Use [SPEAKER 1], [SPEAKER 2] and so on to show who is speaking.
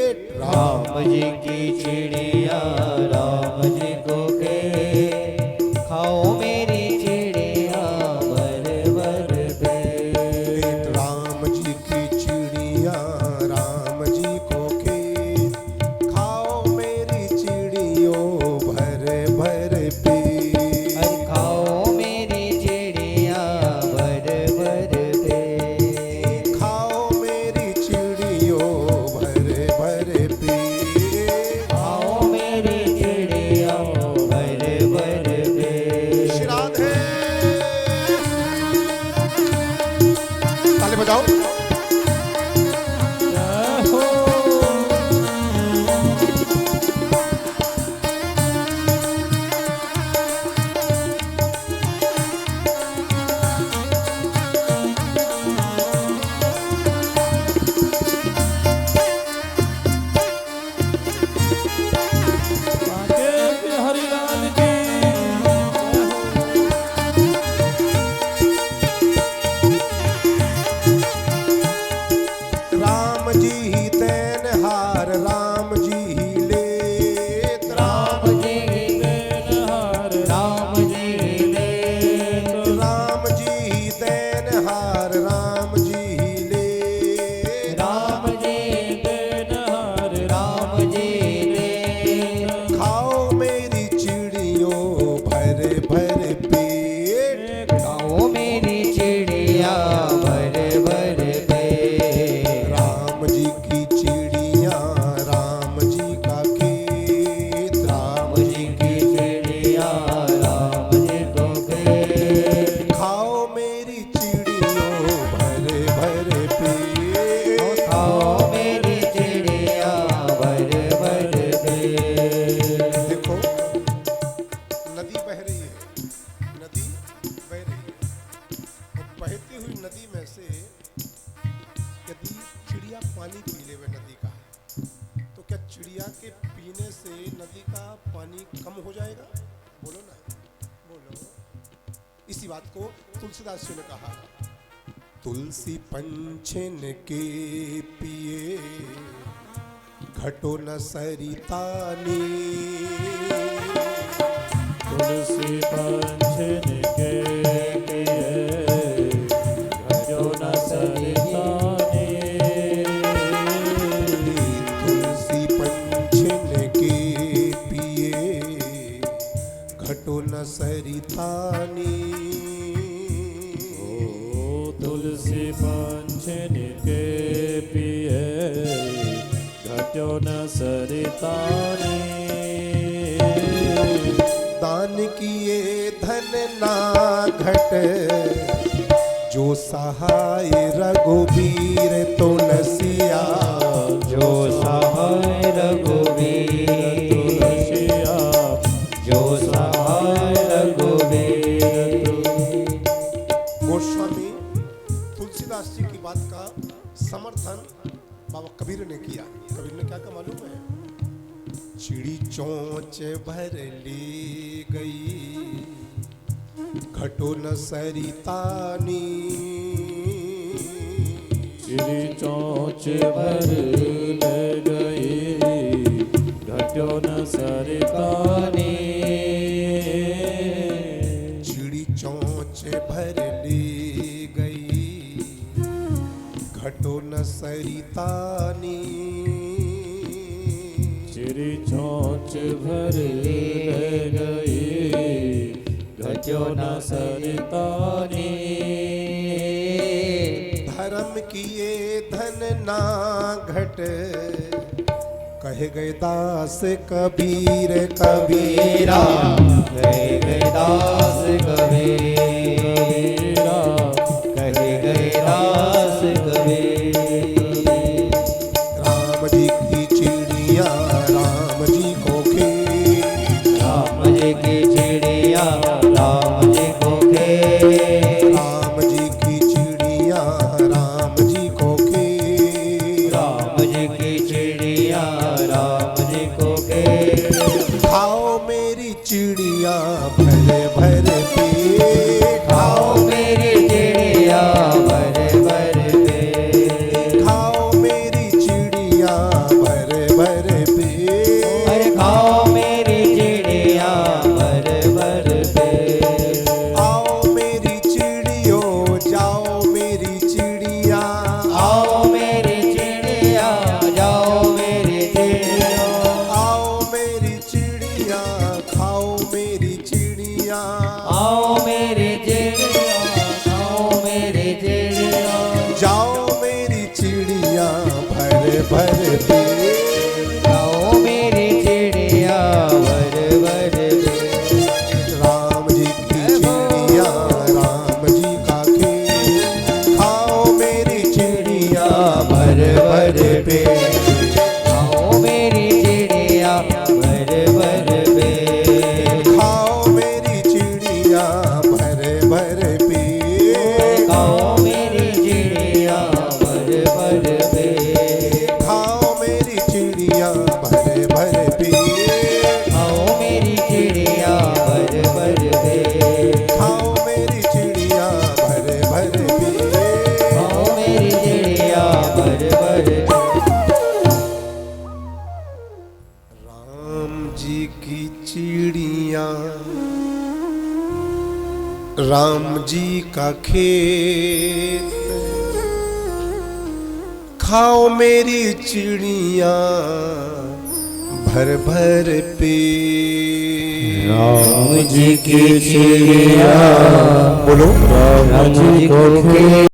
[SPEAKER 1] राम जी की चिड़िया राम जी को खेत, खाओ मेरी चिड़िया भर भर पेट।
[SPEAKER 2] राम जी की चिड़िया राम जी को खेत, खाओ मेरी चिड़ियों भर भर पेट।
[SPEAKER 1] अरे खाओ मेरी चिड़िया भर भर पेट,
[SPEAKER 2] खाओ मेरी चिड़ियों भर भर पेट।
[SPEAKER 1] खाओ मेरी चिड़िया भर भर पेट।
[SPEAKER 2] श्री राधे। ताली बजाओ।
[SPEAKER 3] हरिलाल की
[SPEAKER 2] राम जी ही देनहार राम जी ही लेत।
[SPEAKER 1] राम जी
[SPEAKER 3] देनहार
[SPEAKER 1] राम जी लेत,
[SPEAKER 2] राम जी ही देनहार राम जी ही लेत।
[SPEAKER 1] राम जी
[SPEAKER 3] देनहार
[SPEAKER 1] राम जी लेत,
[SPEAKER 2] खाओ मेरी चिड़ियों भर भर पेट।
[SPEAKER 1] खाओ मेरी चिड़िया भर भर पेट।
[SPEAKER 2] राम जी की चिड़िया राम जी का खेत।
[SPEAKER 1] राम जी की चिड़िया राम जी को खेत,
[SPEAKER 2] खाओ मेरी चिड़ियों भर भर पेट।
[SPEAKER 1] खाओ मेरी चिड़िया भर भर पेट।
[SPEAKER 2] देखो नदी बह रही है, नदी बह रही है और बहती हुई नदी में से यदि चिड़िया पानी पी लेवे नदी का, तो क्या चिड़िया के पीने से नदी का पानी कम हो जाएगा? बोलो ना, बोलो। इसी बात को तुलसीदास जी ने कहा, तुलसी पंछिन के पिए घटो न सरितानी।
[SPEAKER 3] तुलसी पंछिन के पिए घटो न सरितानी।
[SPEAKER 2] तुलसी पंछिन के पिए घटो न सरितानी।
[SPEAKER 3] तुलसी पंछिन के पिए घटो न सरितानी।
[SPEAKER 2] दान किए धन ना घट, जो सहाय रघुबीर तुलसिया।
[SPEAKER 1] जो सहाय रघुवीर
[SPEAKER 3] तुलसिया
[SPEAKER 1] जो सहाय रघुवीर।
[SPEAKER 2] गोस्वामी तुलसीदास जी की बात का समर्थन बाबा कबीर ने किया। कबीर ने क्या कहा मालूम है? चिड़ी चोंच भर ली गई घटो न सरितानी।
[SPEAKER 3] चिड़ी चोंच भर ले गई घटो न सरितानी।
[SPEAKER 2] चिड़ी चोंच भर ली गई घटो न सरितानी।
[SPEAKER 3] चिड़ी चोंच भर ले गई घटो न सरितानी।
[SPEAKER 2] धर्म किए धन ना घट, कहे गए दास कबीर कबीरा।
[SPEAKER 1] कहे गए दास कबीरा, कहे गए दास कबीर।
[SPEAKER 2] राम जी की चिड़िया राम जी को खेत।
[SPEAKER 1] राम जी की चिड़िया राम जी को खेत,
[SPEAKER 2] राम जी की चिड़िया राम जी को खेत।
[SPEAKER 1] राम जी की चिड़िया राम जी को खेत।
[SPEAKER 2] खाओ मेरी चिड़िया भर भर पेट।
[SPEAKER 1] खाओ मेरी चिड़िया भर भर पेट,
[SPEAKER 2] खाओ मेरी चिड़िया भर भर पेट।
[SPEAKER 1] खाओ मेरी चिड़िया भर भर पेट।
[SPEAKER 2] राम जी की चिड़िया राम जी का खेत, खाओ मेरी चिड़िया भर भर पेट।
[SPEAKER 1] खाओ मेरी चिड़िया भर भर पेट।
[SPEAKER 2] खाओ मेरी चिड़िया भर भर पेट।
[SPEAKER 1] खाओ मेरी चिड़िया भर भर पेट।
[SPEAKER 2] खाओ मेरी चिड़िया भर भर पेट।
[SPEAKER 1] खाओ मेरी चिड़िया भर भर पेट।
[SPEAKER 2] खाओ मेरी चिड़िया भर भर पेट।
[SPEAKER 1] खाओ मेरी चिड़िया भर भर पेट।
[SPEAKER 2] राम जी की चिड़िया राम जी का खेत, खाओ मेरी चिड़िया भर भर पेट।
[SPEAKER 3] राम जी की चिड़िया
[SPEAKER 2] बोलो
[SPEAKER 3] राम जी को खेत।